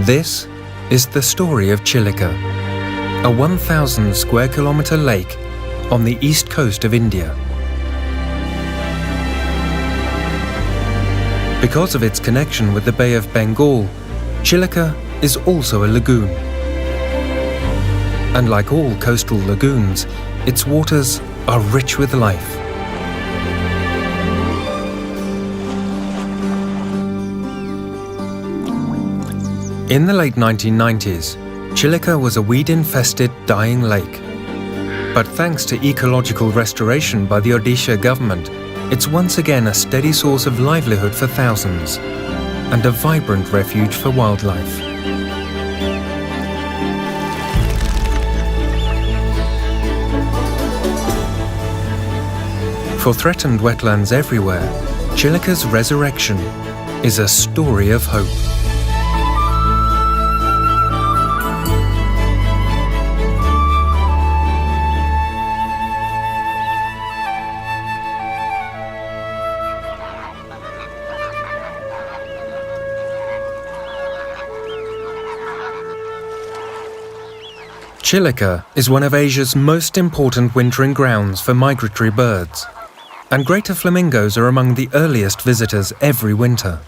This is the story of Chilika, a 1,000 square kilometre lake on the east coast of India. Because of its connection with the Bay of Bengal, Chilika is also a lagoon. And like all coastal lagoons, its waters are rich with life. In the late 1990s, Chilika was a weed-infested, dying lake. But thanks to ecological restoration by the Odisha government, it's once again a steady source of livelihood for thousands and a vibrant refuge for wildlife. For threatened wetlands everywhere, Chilika's resurrection is a story of hope. Chilika is one of Asia's most important wintering grounds for migratory birds, and greater flamingos are among the earliest visitors every winter.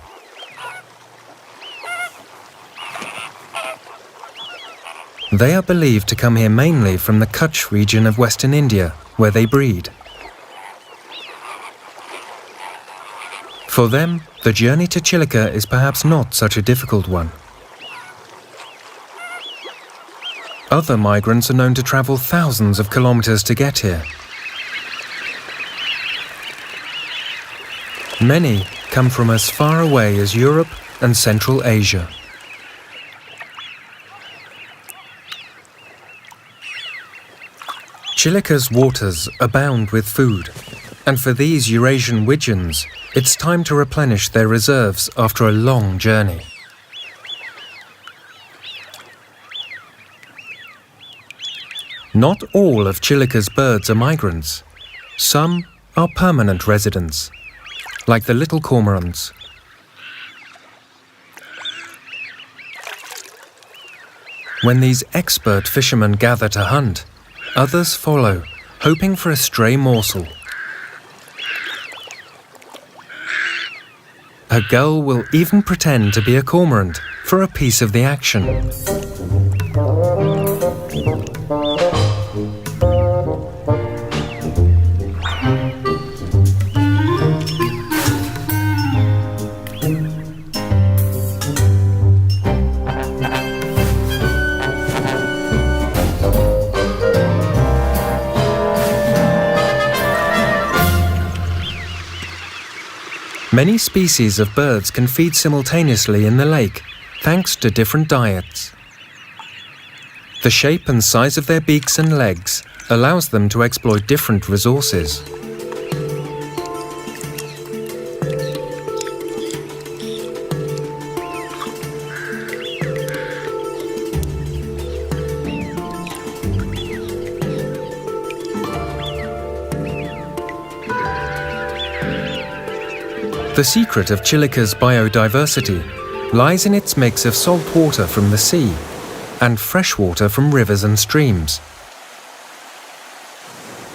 They are believed to come here mainly from the Kutch region of Western India, where they breed. For them, the journey to Chilika is perhaps not such a difficult one. Other migrants are known to travel thousands of kilometers to get here. Many come from as far away as Europe and Central Asia. Chilika's waters abound with food, and for these Eurasian widgeons, it's time to replenish their reserves after a long journey. Not all of Chilika's birds are migrants. Some are permanent residents, like the little cormorants. When these expert fishermen gather to hunt, others follow, hoping for a stray morsel. A gull will even pretend to be a cormorant for a piece of the action. Many species of birds can feed simultaneously in the lake, thanks to different diets. The shape and size of their beaks and legs allows them to exploit different resources. The secret of Chilika's biodiversity lies in its mix of salt water from the sea and fresh water from rivers and streams.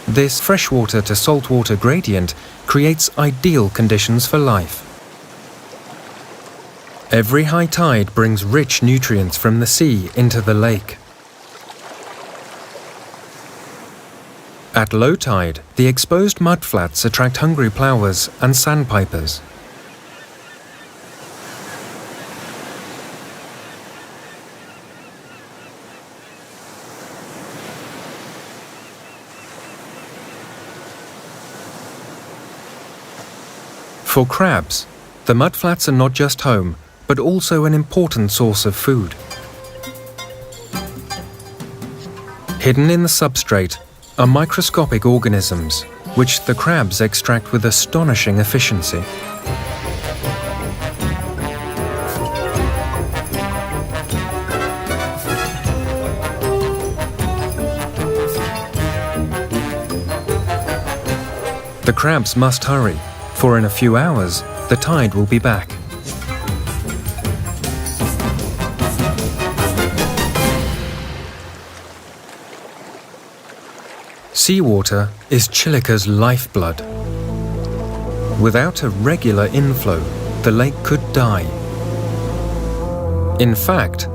This freshwater to saltwater gradient creates ideal conditions for life. Every high tide brings rich nutrients from the sea into the lake. At low tide, the exposed mudflats attract hungry plovers and sandpipers. For crabs, the mudflats are not just home, but also an important source of food. Hidden in the substrate are microscopic organisms, which the crabs extract with astonishing efficiency. The crabs must hurry, for in a few hours, the tide will be back. Seawater is Chilika's lifeblood. Without a regular inflow, the lake could die. In fact,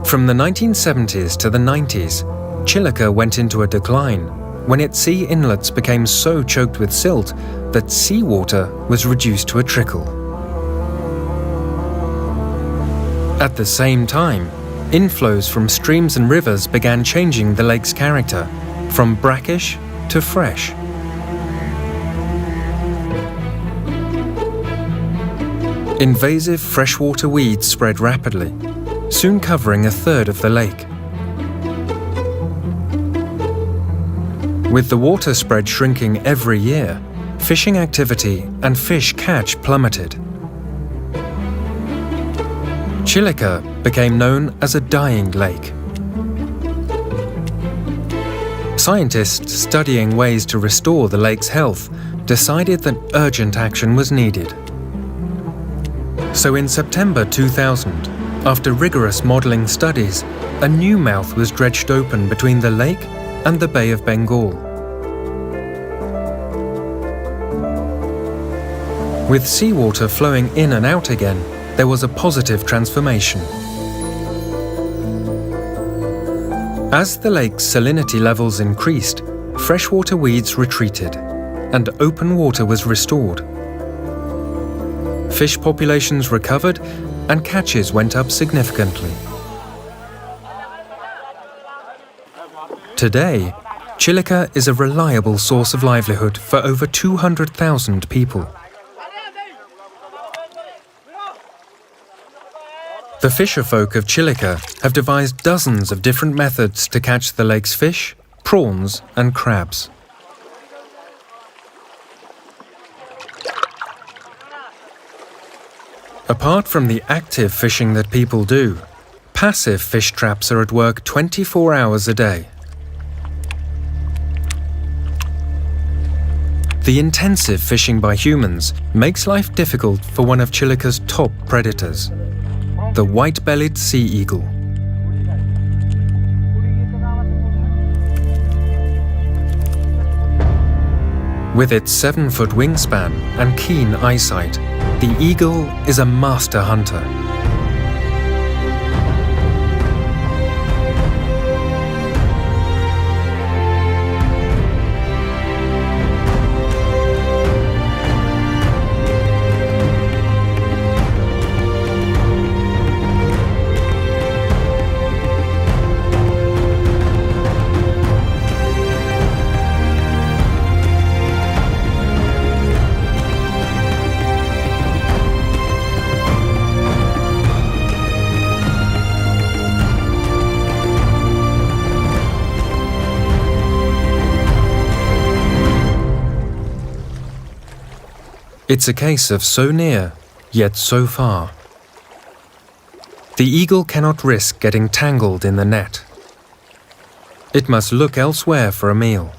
from the 1970s to the 90s, Chilika went into a decline when its sea inlets became so choked with silt that seawater was reduced to a trickle. At the same time, inflows from streams and rivers began changing the lake's character, from brackish to fresh. Invasive freshwater weeds spread rapidly, soon covering a third of the lake. With the water spread shrinking every year, fishing activity and fish catch plummeted. Chilika became known as a dying lake. Scientists studying ways to restore the lake's health decided that urgent action was needed. So in September 2000, after rigorous modelling studies, a new mouth was dredged open between the lake and the Bay of Bengal. With seawater flowing in and out again, there was a positive transformation. As the lake's salinity levels increased, freshwater weeds retreated, and open water was restored. Fish populations recovered, and catches went up significantly. Today, Chilika is a reliable source of livelihood for over 200,000 people. The fisherfolk of Chilika have devised dozens of different methods to catch the lake's fish, prawns, and crabs. Apart from the active fishing that people do, passive fish traps are at work 24 hours a day. The intensive fishing by humans makes life difficult for one of Chilika's top predators, the white-bellied sea eagle. With its 7-foot wingspan and keen eyesight, the eagle is a master hunter. It's a case of so near, yet so far. The eagle cannot risk getting tangled in the net. It must look elsewhere for a meal.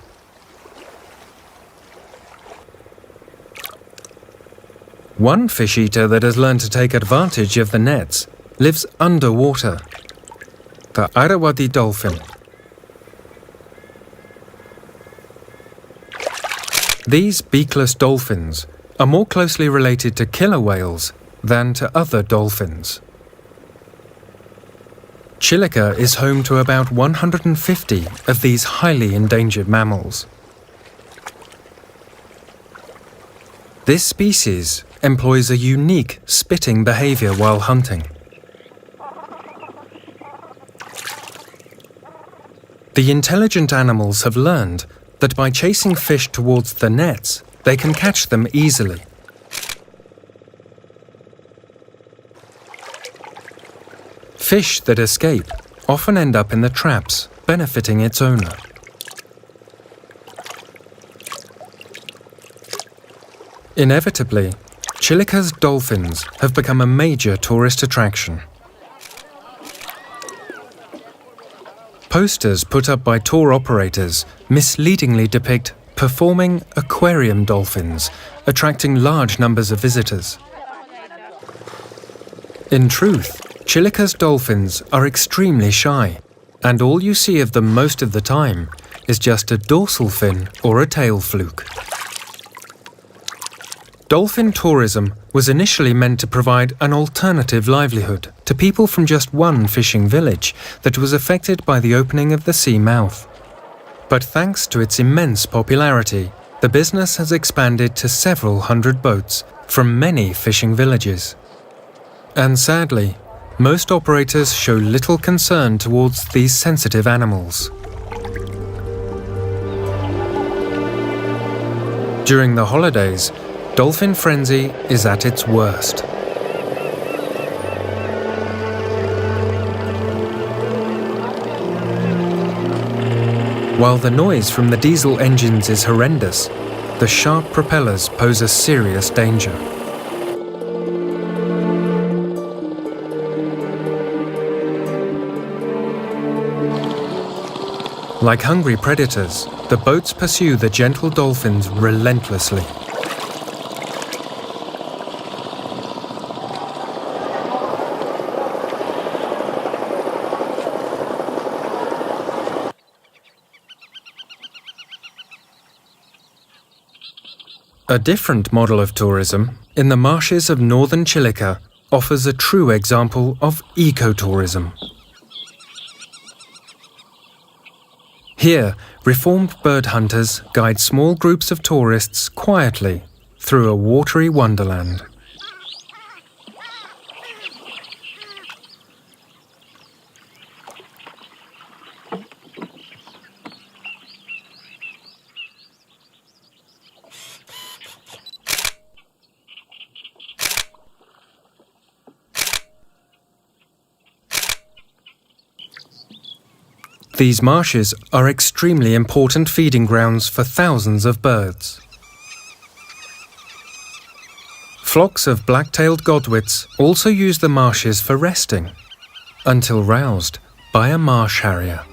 One fish eater that has learned to take advantage of the nets lives underwater, the Irrawaddy dolphin. These beakless dolphins are more closely related to killer whales than to other dolphins. Chilika is home to about 150 of these highly endangered mammals. This species employs a unique spitting behavior while hunting. The intelligent animals have learned that by chasing fish towards the nets, they can catch them easily. Fish that escape often end up in the traps, benefiting its owner. Inevitably, Chilika's dolphins have become a major tourist attraction. Posters put up by tour operators misleadingly depict performing aquarium dolphins, attracting large numbers of visitors. In truth, Chilika's dolphins are extremely shy, and all you see of them most of the time is just a dorsal fin or a tail fluke. Dolphin tourism was initially meant to provide an alternative livelihood to people from just one fishing village that was affected by the opening of the sea mouth. But thanks to its immense popularity, the business has expanded to several hundred boats from many fishing villages. And sadly, most operators show little concern towards these sensitive animals. During the holidays, dolphin frenzy is at its worst. While the noise from the diesel engines is horrendous, the sharp propellers pose a serious danger. Like hungry predators, the boats pursue the gentle dolphins relentlessly. A different model of tourism, in the marshes of northern Chilika, offers a true example of ecotourism. Here, reformed bird hunters guide small groups of tourists quietly through a watery wonderland. These marshes are extremely important feeding grounds for thousands of birds. Flocks of black-tailed godwits also use the marshes for resting, until roused by a marsh harrier.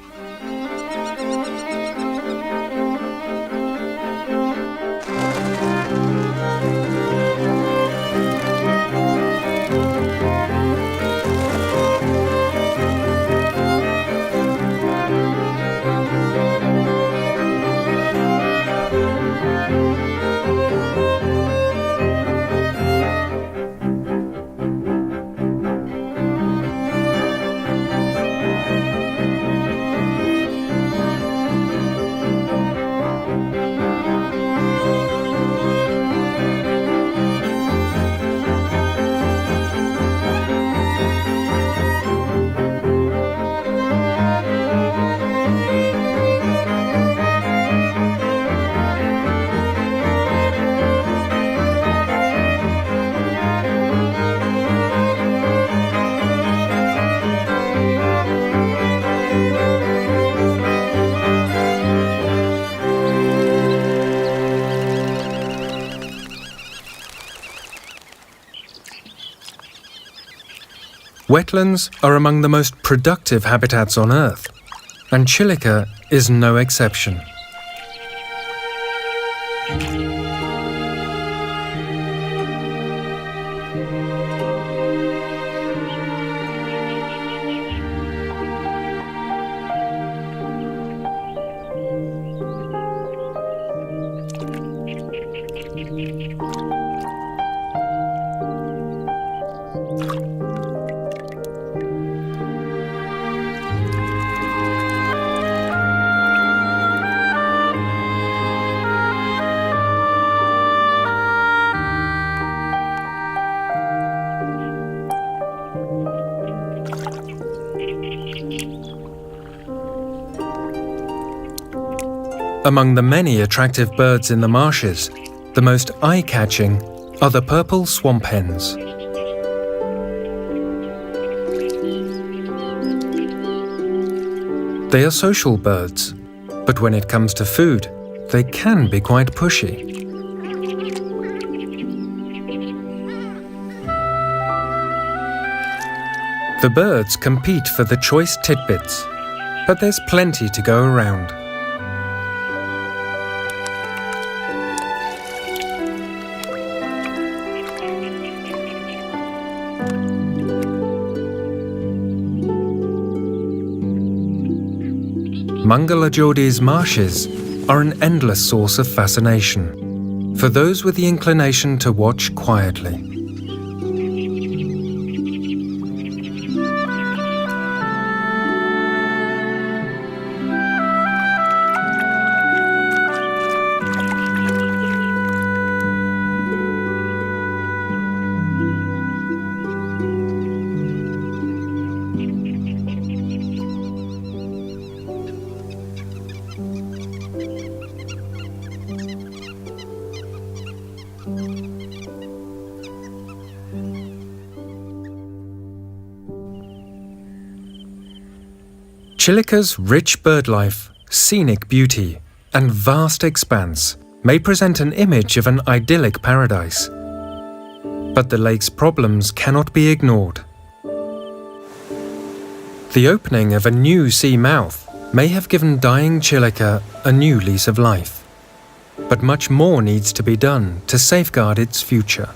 Wetlands are among the most productive habitats on Earth, and Chilika is no exception. Among the many attractive birds in the marshes, the most eye-catching are the purple swamp hens. They are social birds, but when it comes to food, they can be quite pushy. The birds compete for the choice tidbits, but there's plenty to go around. Mangalajodi's marshes are an endless source of fascination for those with the inclination to watch quietly. Chilika's rich birdlife, scenic beauty, and vast expanse may present an image of an idyllic paradise. But the lake's problems cannot be ignored. The opening of a new sea mouth may have given dying Chilika a new lease of life. But much more needs to be done to safeguard its future.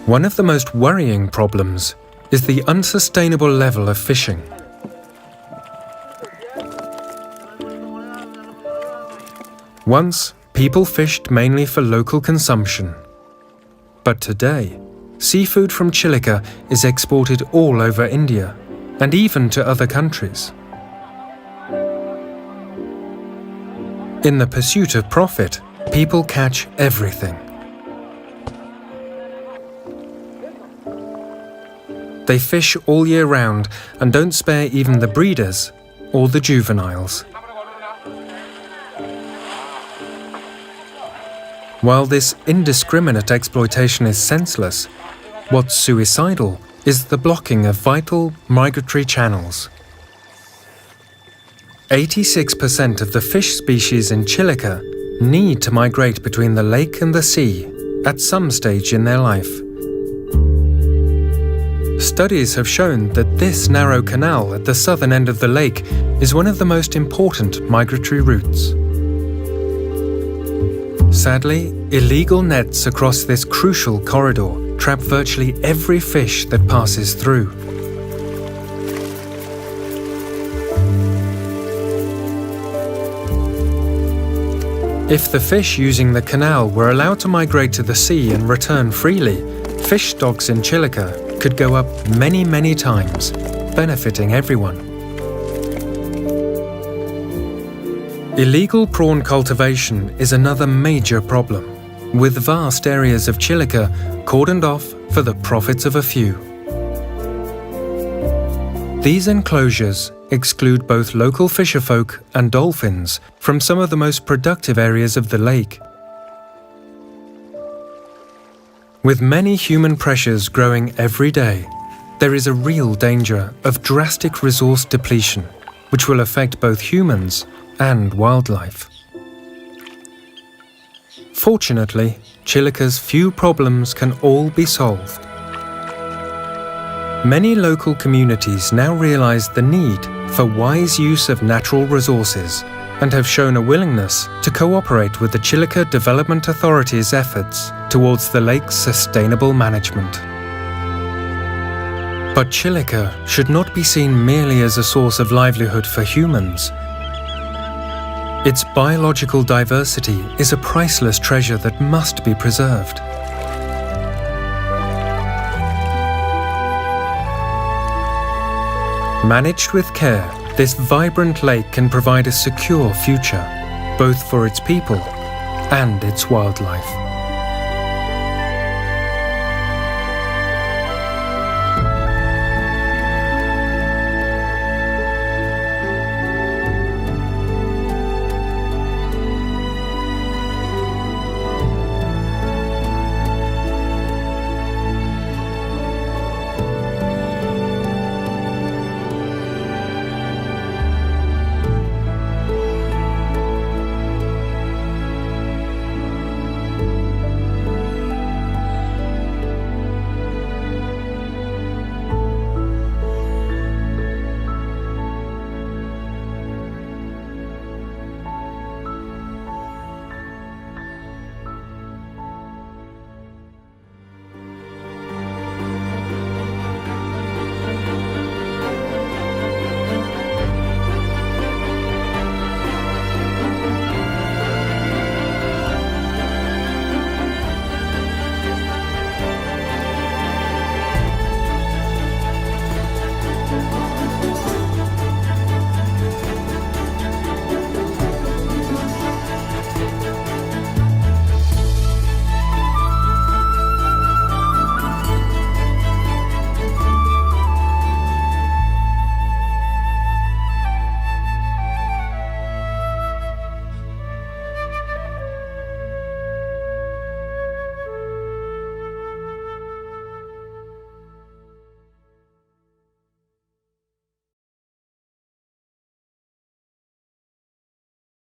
One of the most worrying problems is the unsustainable level of fishing. Once, people fished mainly for local consumption. But today, seafood from Chilika is exported all over India and even to other countries. In the pursuit of profit, people catch everything. They fish all year round and don't spare even the breeders or the juveniles. While this indiscriminate exploitation is senseless, what's suicidal is the blocking of vital migratory channels. 86% of the fish species in Chilika need to migrate between the lake and the sea at some stage in their life. Studies have shown that this narrow canal at the southern end of the lake is one of the most important migratory routes. Sadly, illegal nets across this crucial corridor trap virtually every fish that passes through. If the fish using the canal were allowed to migrate to the sea and return freely, fish stocks in Chilika could go up many times, benefiting everyone. Illegal prawn cultivation is another major problem, with vast areas of Chilika cordoned off for the profits of a few. These enclosures exclude both local fisherfolk and dolphins from some of the most productive areas of the lake. With many human pressures growing every day, there is a real danger of drastic resource depletion, which will affect both humans and wildlife. Fortunately, Chilika's few problems can all be solved. Many local communities now realize the need for wise use of natural resources and have shown a willingness to cooperate with the Chilika Development Authority's efforts towards the lake's sustainable management. But Chilika should not be seen merely as a source of livelihood for humans. Its biological diversity is a priceless treasure that must be preserved. Managed with care, this vibrant lake can provide a secure future, both for its people and its wildlife.